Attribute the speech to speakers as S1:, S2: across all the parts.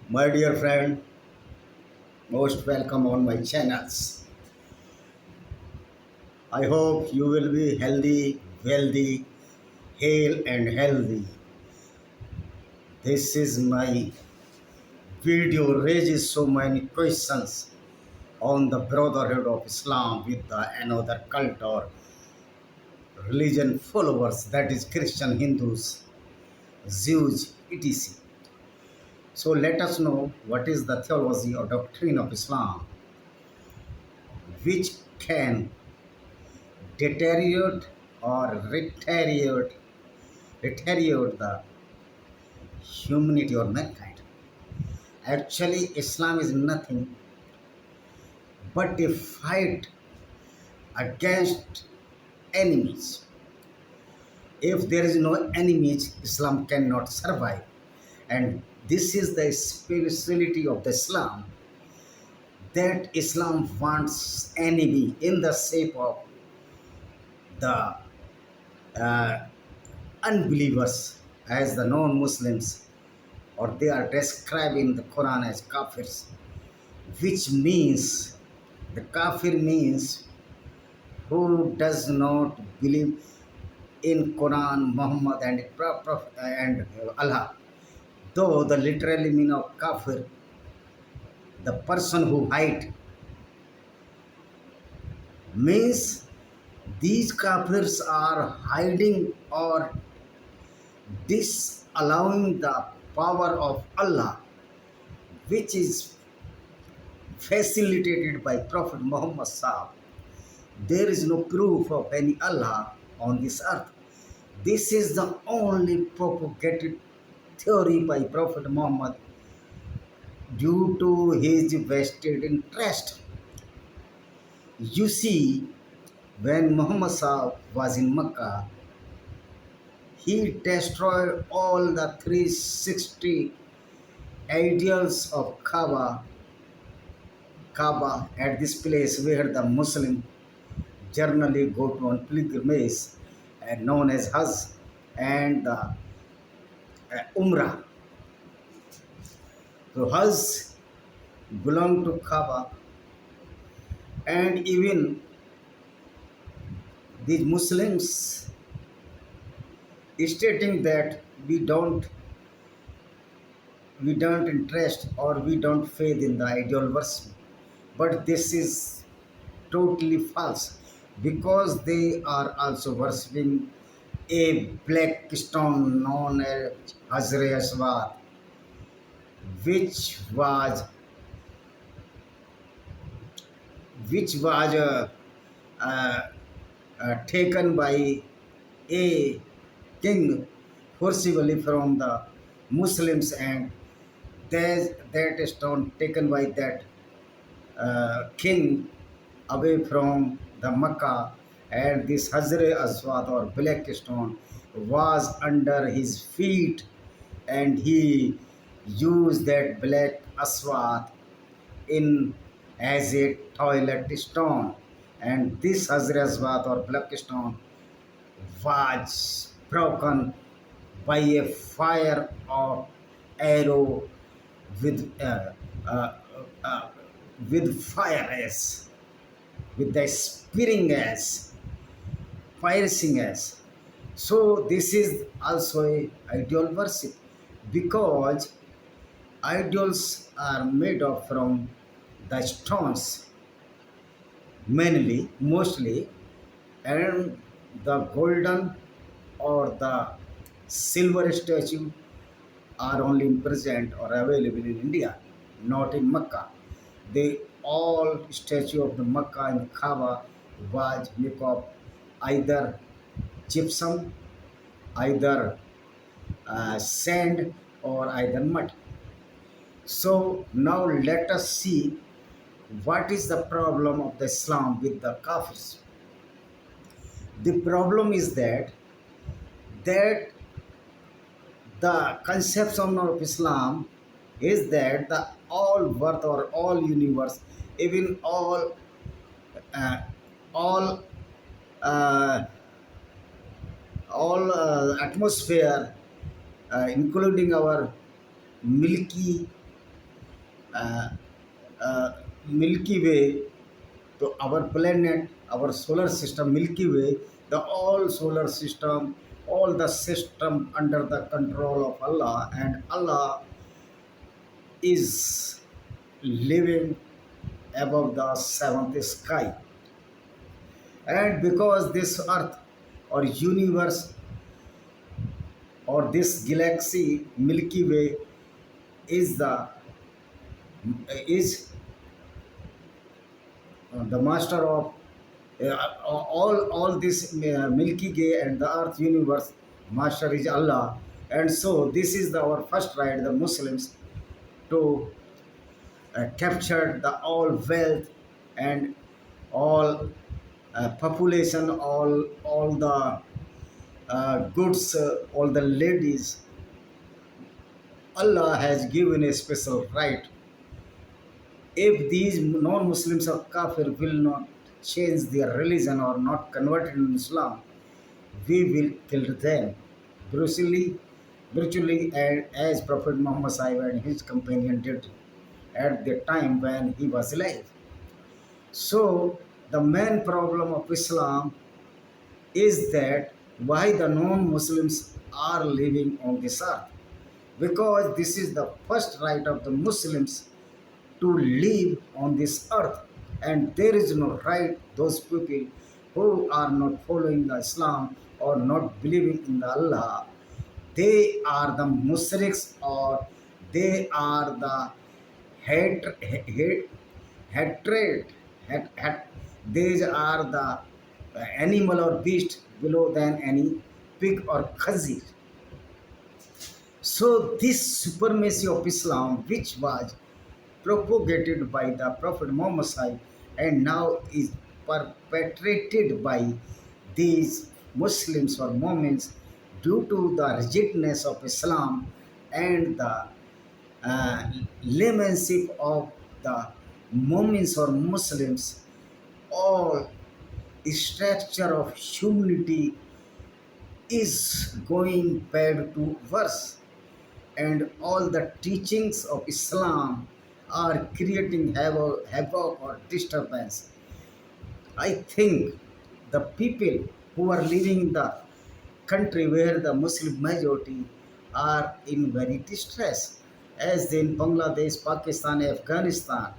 S1: My dear friend, most welcome on my channels. I hope you will be healthy, wealthy, hale and healthy. This is my video raises so many questions on the brotherhood of Islam with the another cult or religion followers, that is Christian, Hindus, Jews, etc. So let us know what is the theology or doctrine of Islam which can deteriorate or deteriorate the humanity or mankind. Actually, Islam is nothing but a fight against enemies. If there is no enemies, Islam cannot survive. And this is the spirituality of the Islam, that Islam wants enemy in the shape of the uh, unbelievers as the non-Muslims, or they are described in the Quran as Kaffirs, which means the Kafir means who does not believe in Quran, Muhammad, and Allah. Though the literally meaning of Kafir, the person who hide, means these Kafirs are hiding or disallowing the power of Allah, which is facilitated by Prophet Muhammad Sahib. There is no proof of any Allah on this earth. This is the only propagated theory by Prophet Muhammad due to his vested interest. You see, when Muhammad Sahib was in Mecca, he destroyed all the 360 ideals of Kaaba at this place where the Muslim generally go to on pilgrimage and known as Hajj and the Umrah. So Hajj belong to Kaaba, and even these Muslims stating that we don't interest or we don't faith in the ideal worship, but this is totally false, because they are also worshipping a black stone known as Hazre Aswad, which was uh, taken by a king forcibly from the Muslims, and that stone taken by that king away from the Makkah, and this Hazre Aswad or black stone was under his feet, and he used that black aswad in as a toilet stone, and this Hazre Aswad or black stone was broken by a fire of arrow with uh, uh, with fire as with the spearing as piercing as. So this is also a ideal worship, because idols are made of from the stones mainly, mostly, and the golden or the silver statue are only present or available in India, not in Mecca. They all statue of the Mecca and Kaaba was made of either gypsum, either sand, or either mud. So now let us see what is the problem of the Islam with the Kaffirs. The problem is that the conception of Islam is that the all world or all universe, even uh, all uh, atmosphere, including our Milky uh, uh, Milky Way, to our planet, our solar system, Milky Way, the all solar system, all the system under the control of Allah, and Allah is living above the seventh sky. And because this earth or universe or this galaxy Milky Way is is the master of all this Milky Way and the earth universe, master is Allah. And so this is our first right, the Muslims, to capture the all wealth and all population, all the goods, all the ladies. Allah has given a special right. If these non-Muslims or Kafir will not change their religion or not convert in Islam, we will kill them brutally, and as Prophet Muhammad Sahib and his companion did at the time when he was alive. So the main problem of Islam is that why the non-Muslims are living on this earth. Because this is the first right of the Muslims to live on this earth. And there is no right, those people who are not following the Islam or not believing in the Allah, they are the mushriks, or they are the hatred, these are the animal or beast below than any pig or khazir. So this supremacy of Islam, which was propagated by the Prophet Muhammad Sahib and now is perpetrated by these Muslims or Muslims, due to the rigidness of Islam and the uh, laymanship of the Muslims or Muslims, all structure of humanity is going bad to worse, and all the teachings of Islam are creating havoc or disturbance. I think the people who are living in the country where the Muslim majority are in very distress, as in Bangladesh, Pakistan, Afghanistan.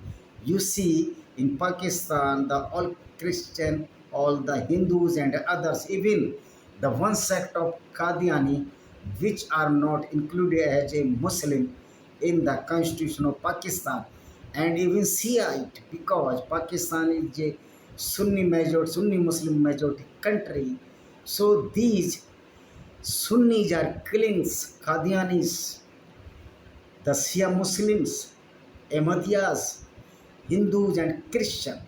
S1: You see, in Pakistan, the all Christian, all the Hindus and others, even the one sect of Qadiani, which are not included as a Muslim in the constitution of Pakistan, and even Shiite, because Pakistan is a Sunni Muslim majority country. So these Sunnis are killing Qadianis, the Shia Muslims, Ahmadiyas, Hindus and Christians,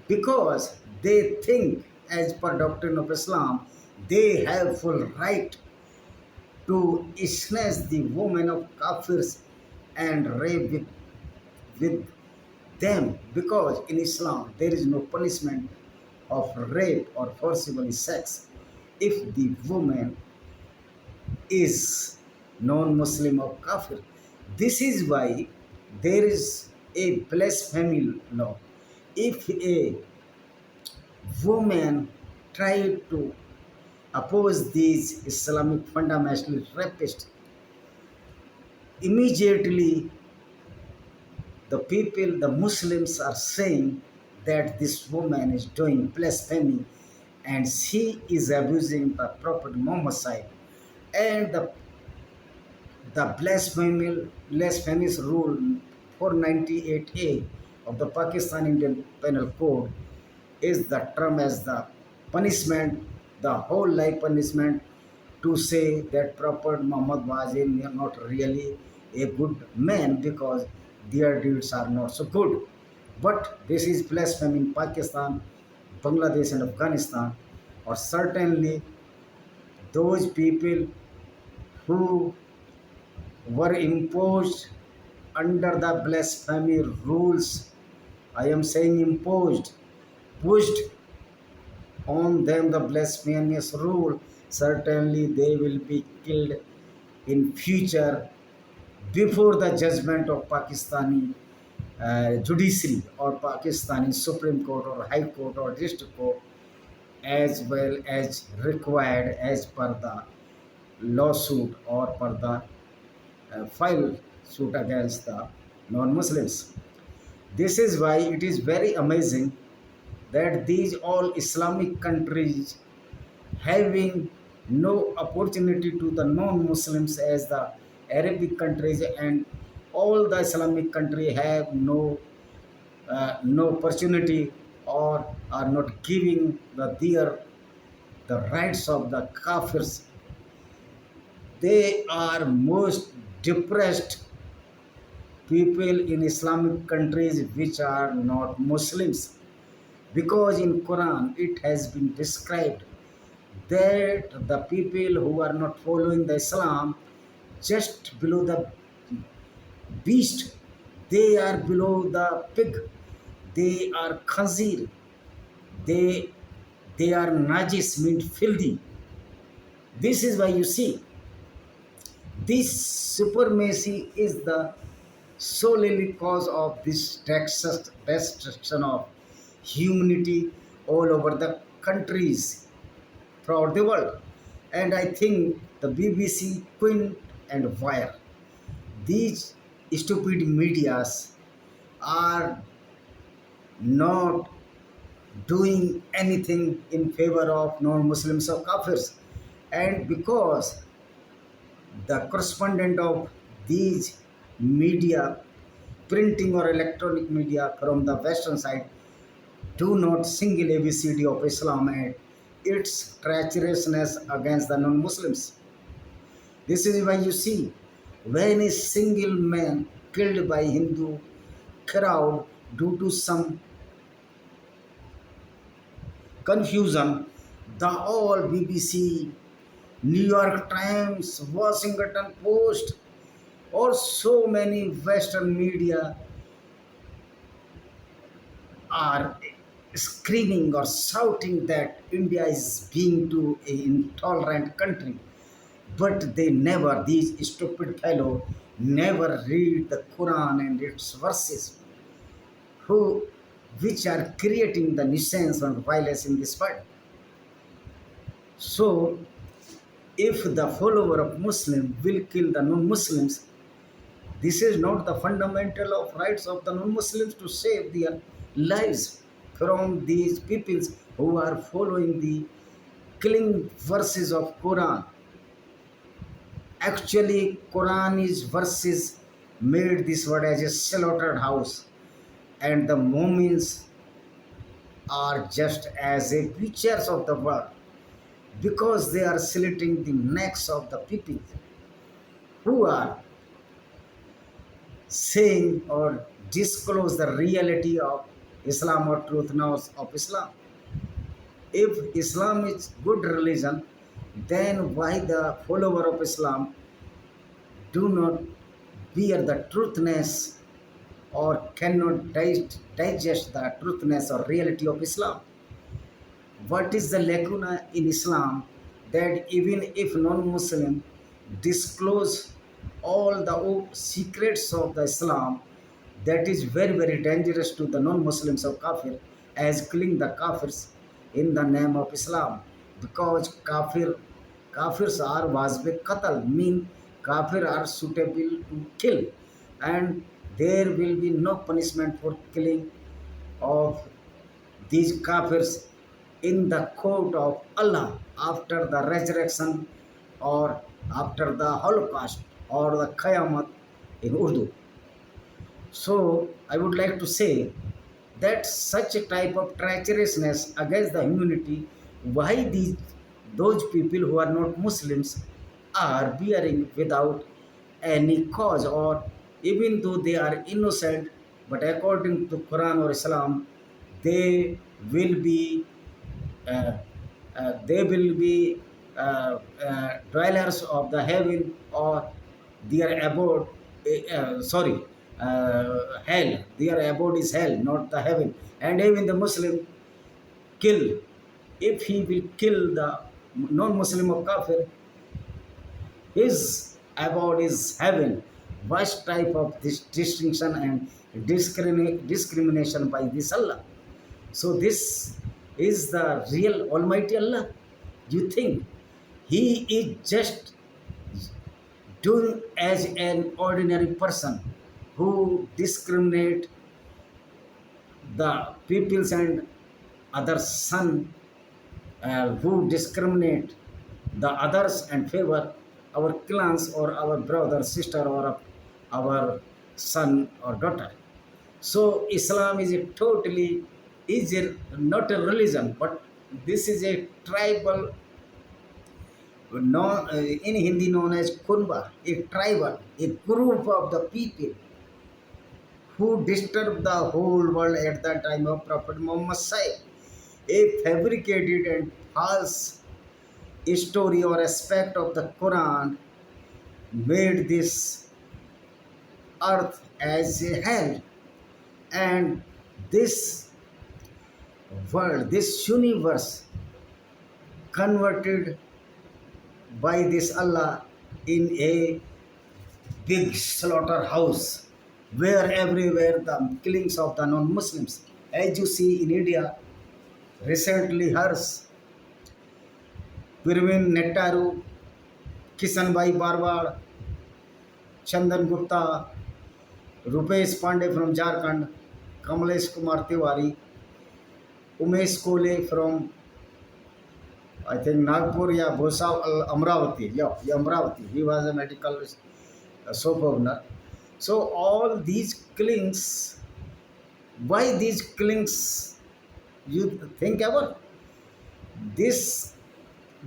S1: because they think, as per doctrine of Islam, they have full right to snatch the woman of Kaffirs and rape with them, because in Islam there is no punishment of rape or forcible sex if the woman is non-Muslim or Kafir. This is why there is a blasphemy law. If a woman try to oppose these Islamic fundamentalist rapists, immediately the people, the Muslims are saying that this woman is doing blasphemy and she is abusing the Prophet Muhammad Sahib. And the blasphemous rule 498A of the Pakistan Indian Penal Code is the term as the punishment, the whole life punishment, to say that Prophet Muhammad was not really a good man because their deeds are not so good. But this is blasphemy in Pakistan, Bangladesh and Afghanistan, or certainly those people who were imposed under the blasphemy rules. I am saying imposed, pushed on them the blasphemous rule. Certainly they will be killed in future before the judgment of Pakistani judiciary or Pakistani Supreme Court or High Court or District Court, as well as required as per the lawsuit or per the file suit against the non-Muslims. This is why it is very amazing that these all Islamic countries having no opportunity to the non-Muslims as the Arabic countries, and all the Islamic country have no opportunity or are not giving the rights of the Kaffirs. They are most depressed people in Islamic countries which are not Muslims, because in Quran it has been described that the people who are not following the Islam just below the beast, they are below the pig, they are khazir, they they are najis, means filthy. This is why you see this supremacy is the solely cause of this destruction of humanity all over the countries throughout the world. And I think the BBC, Quint, and Wire, these stupid medias are not doing anything in favor of non-Muslims or Kafirs. And because the correspondent of these media, printing or electronic media from the western side, do not single ABCD of Islam and its treacherousness against the non-Muslims. This is why you see when a single man killed by Hindu crowd due to some confusion, the all BBC, New York Times, Washington Post, or so many Western media are screaming or shouting that India is being to an intolerant country. But they never, these stupid fellow, never read the Quran and its verses, who, which are creating the nuisance and violence in this world. So, if the follower of Muslim will kill the non-Muslims, this is not the fundamental of rights of the non-Muslims to save their lives from these peoples who are following the killing verses of Quran. Actually, Quran is verses made this word as a slaughtered house, and the Mu'mins are just as a creatures of the world, because they are slitting the necks of the people who are saying or disclose the reality of Islam or truth knows of Islam. If Islam is good religion, then why the follower of Islam do not bear the truthness or cannot digest the truthness or reality of Islam? What is the lacuna in Islam that even if non-Muslim disclose all the secrets of the Islam, that is very dangerous to the non-Muslims of Kafir, as killing the Kafirs in the name of Islam, because Kafirs are wasbe qatal, mean Kafir are suitable to kill, and there will be no punishment for killing of these Kafirs in the court of Allah after the resurrection or after the Holocaust or the Qiyamah in Urdu. So I would like to say that such a type of treacherousness against the humanity, why those people who are not Muslims are bearing without any cause, or even though they are innocent, but according to Quran or Islam, they will be uh, they will be dwellers of the heaven or their abode, hell. Their abode is hell, not the heaven. And even the Muslim kill, if he will kill the non-Muslim of Kafir, his abode is heaven. worst type of this distinction and discrimination by this Allah. So this is the real Almighty Allah. You think He is just doing as an ordinary person who discriminate the peoples and other son, who discriminate the others and favor our clans or our brother, sister, or our son or daughter. So Islam is a totally is a, not a religion, but this is a tribal, in Hindi known as Kunba, a tribal, a group of the people who disturbed the whole world at the time of Prophet Muhammad Sahib. A fabricated and false story or aspect of the Quran made this earth as a hell, and this world, this universe converted by this Allah in a big slaughterhouse where everywhere the killings of the non-Muslims. As you see in India, recently hers, Pirvin Nettaru, Kishanbhai Barwad, Chandan Gupta, Rupesh Pandey from Jharkhand, Kamlesh Kumar Tiwari, Umesh Kole from, I think, Nagpur, yeah, Bhusawal, Amravati. Yeah, Amravati. He was a medical soap owner. So all these killings, why these killings? You think about this?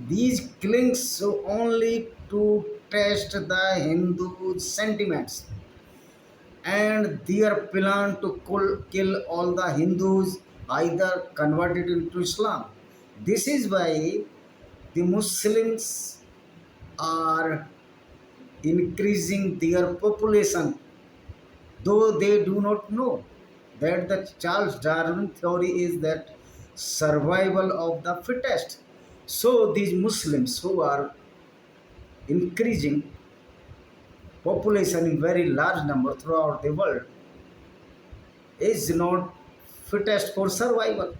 S1: These killings so only to test the Hindu sentiments and their plan to kill all the Hindus either converted into Islam. This is why the Muslims are increasing their population, though they do not know that the Charles Darwin theory is that survival of the fittest. So these Muslims who are increasing population in very large number throughout the world is not fittest for survival,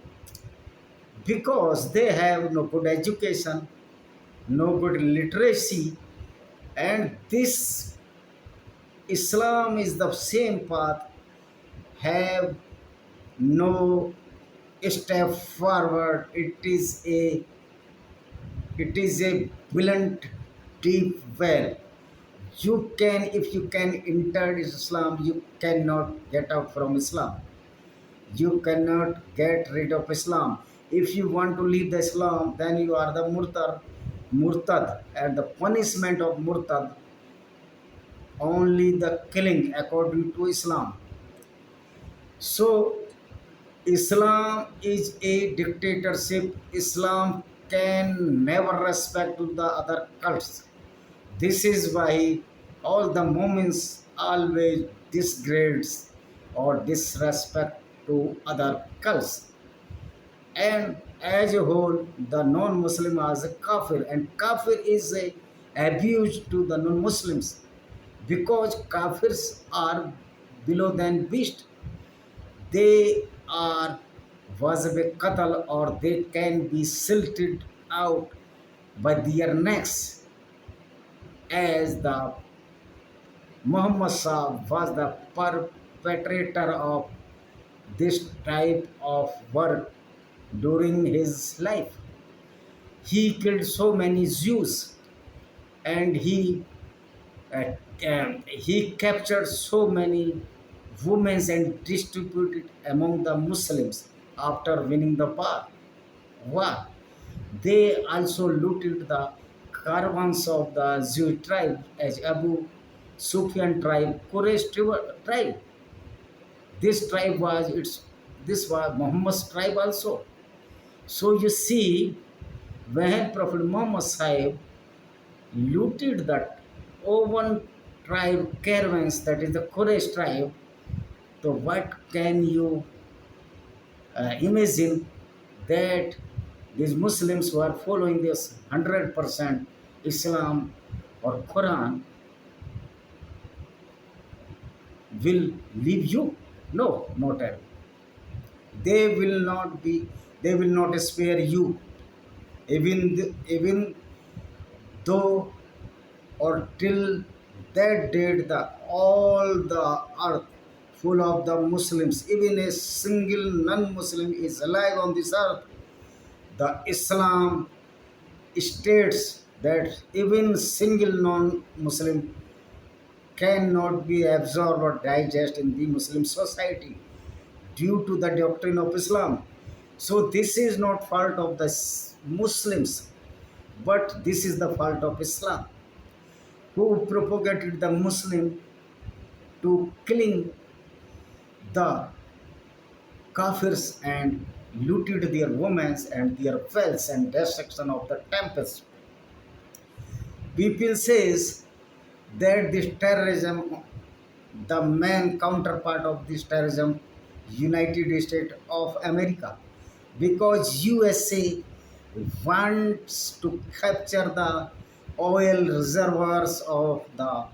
S1: because they have no good education, no good literacy, and this Islam is the same path, have no step forward. It is a blunt deep well. You can, if you can enter Islam, you cannot get out from Islam. You cannot get rid of Islam. If you want to leave the Islam, then you are the murtad, and the punishment of murtad only the killing according to Islam. So Islam is a dictatorship. Islam can never respect to the other cults. This is why all the moments always disgrades or disrespect to other cults. And as a whole, the non-Muslim as a kafir, and kafir is a abuse to the non-Muslims, because kafirs are below than beast. They are wajib qatl, or they can be silted out by their necks, as the Muhammad Sahib was the perpetrator of this type of work during his life. He killed so many Jews, and he captured so many women and distributed among the Muslims after winning the war. They also looted the caravans of the Jew tribe as Abu Sufyan tribe, Quraysh tribe. This was Muhammad's tribe also. So you see, when Prophet Muhammad Sahib looted that Ovan tribe caravans, that is the Quraysh tribe, so what can you imagine that these Muslims who are following this 100% Islam or Quran, will leave you? No, not ever. They will not be, they will not spare you. Even though or till that date the all the earth full of the Muslims, even a single non-Muslim is alive on this earth, the Islam states that even single non-Muslim cannot be absorbed or digest in the Muslim society due to the doctrine of Islam. So this is not fault of the Muslims, but this is the fault of Islam, who propagated the Muslim to killing the Kaffirs and looted their women and their wealth and destruction of the temples. People says that this terrorism, the main counterpart of this terrorism, United States of America, because USA wants to capture the oil reservoirs of the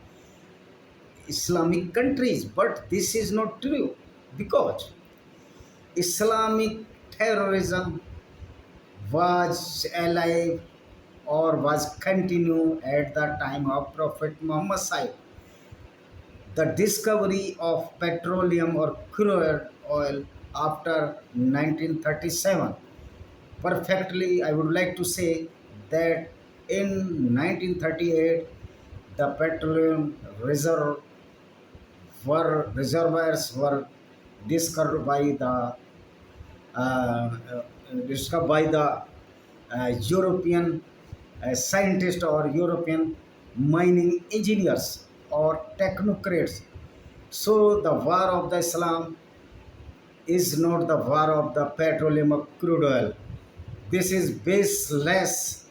S1: Islamic countries, but this is not true because Islamic terrorism was alive or was continued at the time of Prophet Muhammad Sahib. The discovery of petroleum or crude oil after 1937. Perfectly, I would like to say that in 1938, the petroleum reservoirs were discovered by the uh, European scientists or European mining engineers or technocrats. So the war of the Islam is not the war of the petroleum or crude oil. This is baseless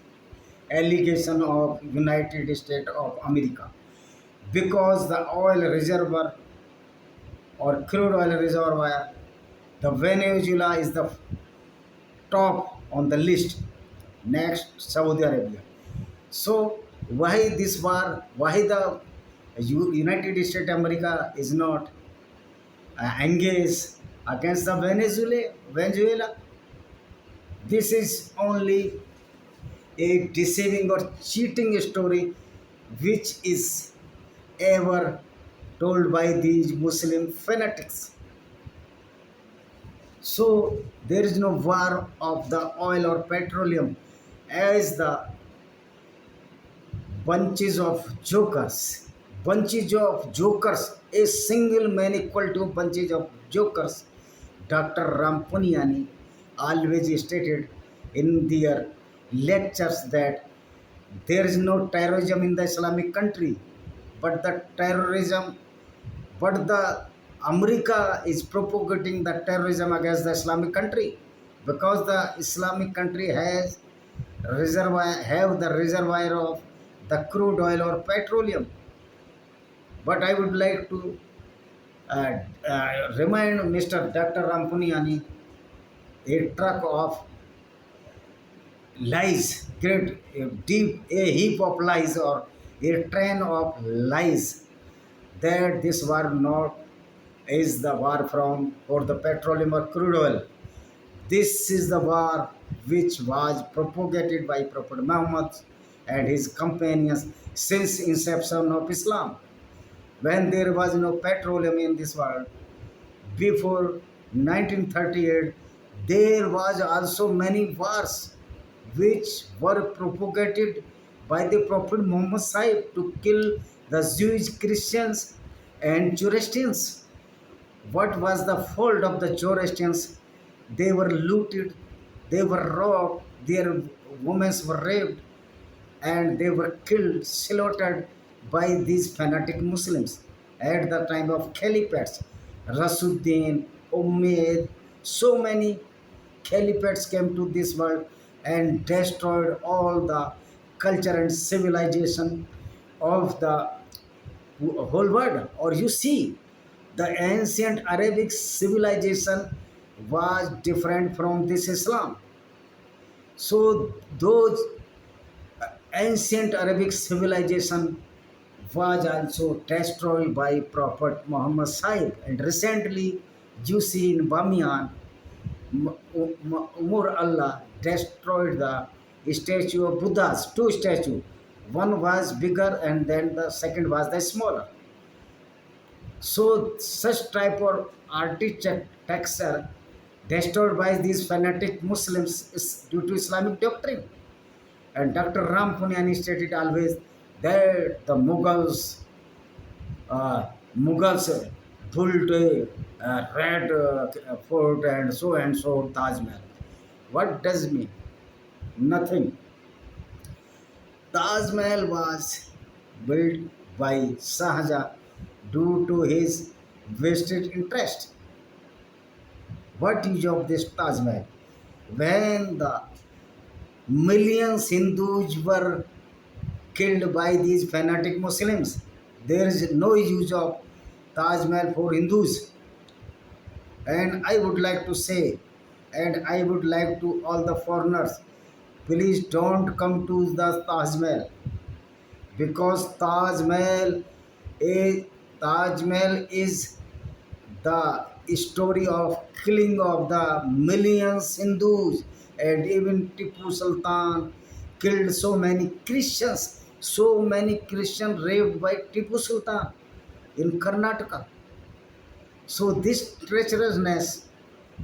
S1: allegation of United States of America because the oil reservoir or crude oil reservoir, the Venezuela is the top on the list. Next, Saudi Arabia. So why this war? Why the United States of America is not engaged against the Venezuela? This is only a deceiving or cheating story which is ever told by these Muslim fanatics. So there is no war of the oil or petroleum as the bunches of jokers. Bunches of jokers, a single man equal to bunches of jokers. Dr. Rampuniani always stated in their lectures that there is no terrorism in the Islamic country, but the terrorism, but the America is propagating the terrorism against the Islamic country because the Islamic country have the reservoir of the crude oil or petroleum. But I would like to remind Mr. Dr. Rampuniani, a truck of lies, great, a heap of lies or a train of lies that this war not is the war from or the petroleum or crude oil. This is the war which was propagated by Prophet Muhammad and his companions since inception of Islam. When there was no petroleum in this world, before 1938, there was also many wars which were propagated by the Prophet Muhammad Sahib to kill the Jewish Christians and Zoroastrians. What was the fault of the Zoroastrians? They were looted, they were robbed, their women were raped, and they were killed, slaughtered by these fanatic Muslims at the time of caliphates. Rasuddin, Umayyad, so many caliphates came to this world and destroyed all the culture and civilization of the whole world. Or you see, the ancient Arabic civilization was different from this Islam. So those ancient Arabic civilization was also destroyed by Prophet Muhammad Sahib. And recently, you see in Bamiyan, Umar Allah destroyed the statue of Buddha's, two statues. One was bigger and then the second was the smaller. So such type of architecture destroyed by these fanatic Muslims is due to Islamic doctrine. And Dr. Ram Punyani stated always that the Mughals built a red fort and so Taj Mahal. What does it mean? Nothing. Taj Mahal was built by Shahjahan due to his vested interest. What is of this Taj Mahal? When the millions Hindus were killed by these fanatic Muslims, there is no use of Taj Mahal for Hindus. And I would like to say, and I would like to all the foreigners, please don't come to the Taj Mahal, because is, Taj Mahal is the story of killing of the millions Hindus, and even Tipu Sultan killed so many Christians, so many Christians raped by Tipu Sultan in Karnataka. So this treacherousness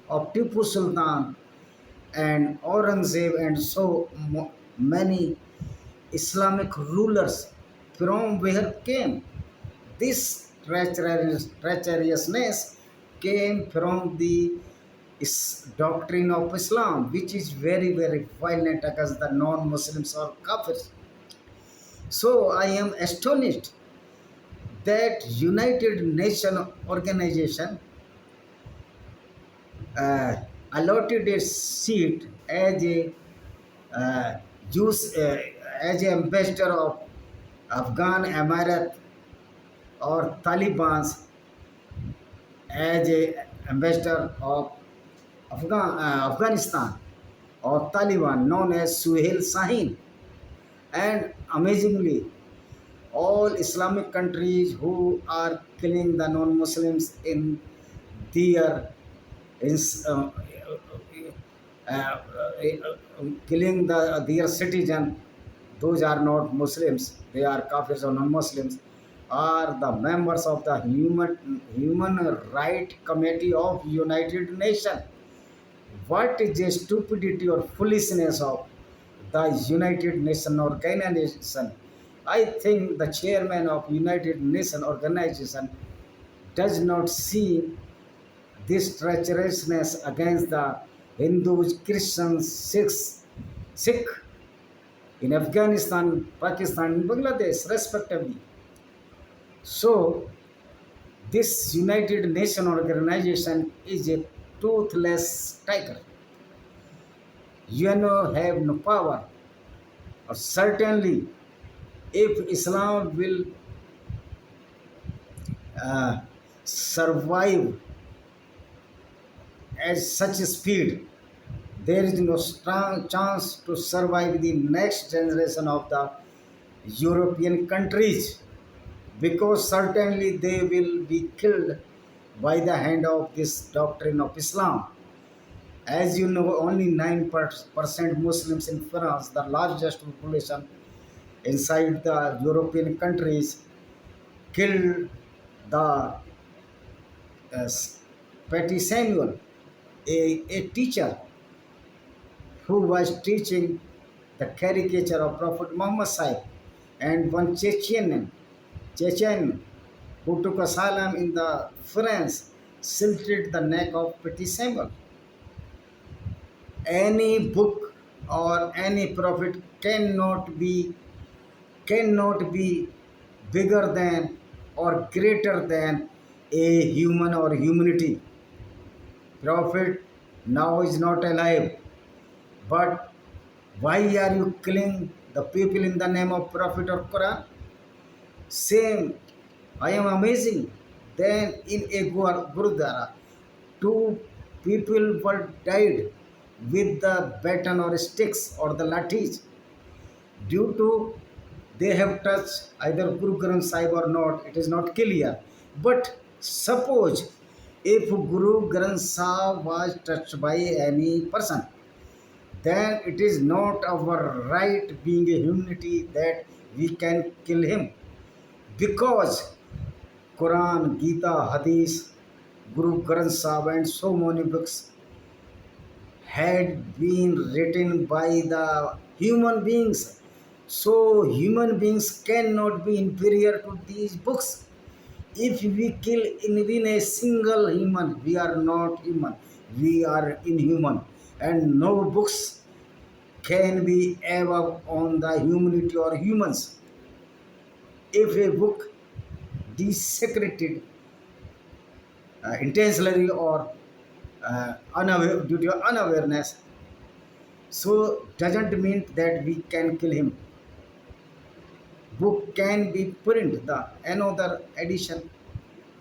S1: of Tipu Sultan and Aurangzeb and so many Islamic rulers, from where came this treacherousness came from the doctrine of Islam, which is very, very violent against the non-Muslims or Kaffirs. So I am astonished that United Nations organization allotted a seat as a uh, as an ambassador of Afghan Emirat or Taliban's as a ambassador of Afghanistan or Taliban, known as Suhail Sahin. And amazingly, all Islamic countries who are killing the non-Muslims in their in, uh, uh, killing their citizen, those are not Muslims, they are Kaffirs or non-Muslims, are the members of the Human Right Committee of United Nations. What is the stupidity or foolishness of the United Nations organization? I think the chairman of United Nations organization does not see this treacherousness against the Hindus, Christians, Sikh in Afghanistan, Pakistan, and Bangladesh, respectively. So, this United Nations organization is a toothless tiger. UNO have no power. Or certainly, if Islam will uh, survive at such a speed, there is no strong chance to survive the next generation of the European countries, because certainly they will be killed by the hand of this doctrine of Islam. As you know, only 9% Muslims in France, the largest population inside the European countries, killed the Petit Samuel, a teacher who was teaching the caricature of Prophet Muhammad Sahib, and one Chechen who took asylum in the France slitted the neck of Petit Samuel. Any book or any prophet cannot be bigger than or greater than a human or humanity. Prophet now is not alive, but why are you killing the people in the name of Prophet or Quran? Same, I am amazing. Then in a Gurudwara, two people were died with the baton or sticks or the lathis due to they have touched either Guru Granth Sahib or not, it is not clear. But suppose if Guru Granth Sahib was touched by any person, then it is not our right being a humanity that we can kill him, because Quran, Gita, Hadith, Guru Granth Sahib and so many books had been written by the human beings. So human beings cannot be inferior to these books. If we kill even a single human, we are not human. We are inhuman. And no books can be ever on the humanity or humans. If a book desecrated intentionally or unaware, due to unawareness, so doesn't mean that we can kill him. Book can be print the another edition,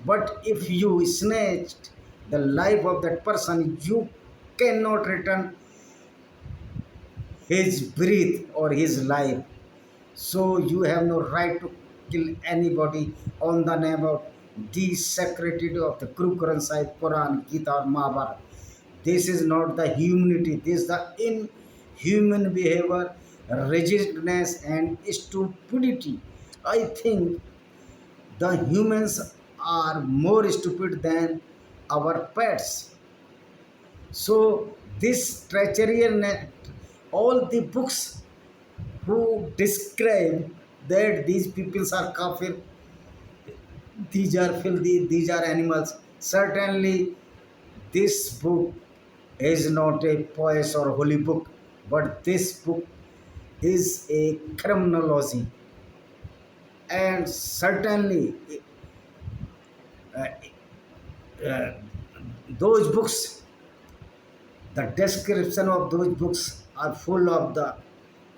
S1: but if you snatched the life of that person, you cannot return his breath or his life. So you have no right to kill anybody on the name of the sacred of the Guru Granth Sahib, Quran, Gita or Mahabharata. This is not the humanity. This is the inhuman behavior, rigidness and stupidity. I think the humans are more stupid than our pets. So this treachery and all the books who describe that these peoples are kafir, these are filthy, these are animals. Certainly, this book is not a pious or holy book, but this book is a criminology. And certainly, uh, uh, those books, the description of those books are full of the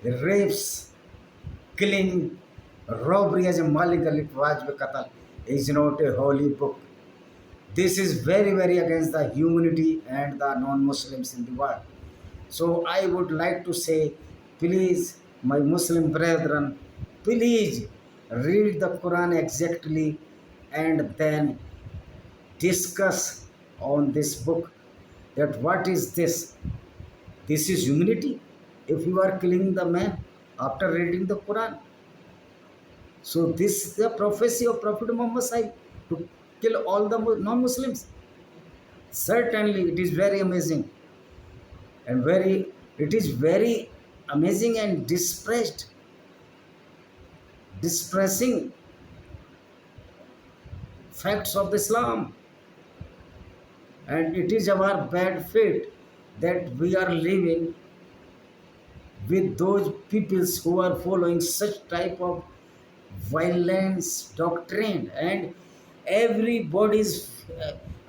S1: rapes, killing, robbery as a Malik Ali Wajb Qatal is not a holy book. This is very, very against the humanity and the non-Muslims in the world. So I would like to say, please, my Muslim brethren, please read the Quran exactly and then discuss on this book that what is this? This is humanity. If you are killing the man after reading the Quran, so this is the prophecy of Prophet Muhammad Sahib to kill all the non-Muslims. Certainly, it is very amazing and it is very amazing and distressing facts of Islam. And it is our bad fate that we are living with those peoples who are following such type of violence doctrine, and everybody is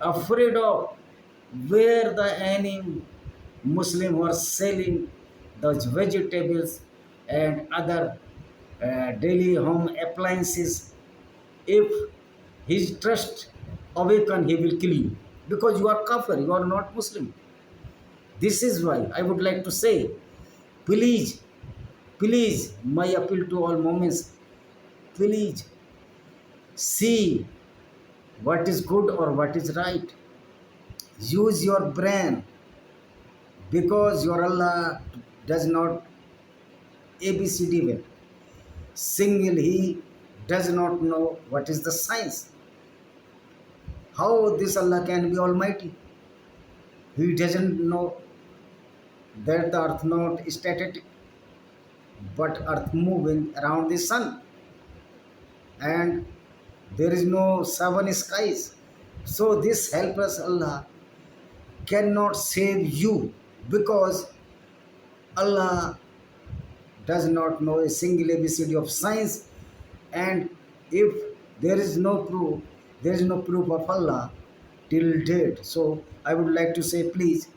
S1: afraid of where the any Muslim who are selling those vegetables and other daily home appliances. If his trust awaken, he will kill you because you are kafir, you are not Muslim. This is why I would like to say, please, please, my appeal to all moments, please see what is good or what is right. Use your brain, because your Allah does not ABCD well. Single, He does not know what is the science. How this Allah can be Almighty? He doesn't know that the earth not static, but earth moving around the sun, and there is no seven skies. So this helpless Allah cannot save you, because Allah does not know a single ABCD of science. And if there is no proof, there is no proof of Allah till date. So I would like to say, please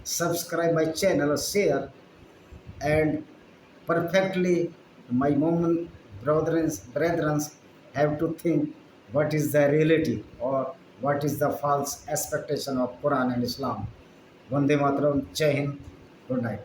S1: subscribe my channel or share, and perfectly my moment brethren have to think what is the reality or what is the false expectation of Quran and Islam. Vande Mataram, Jai Hind, good night.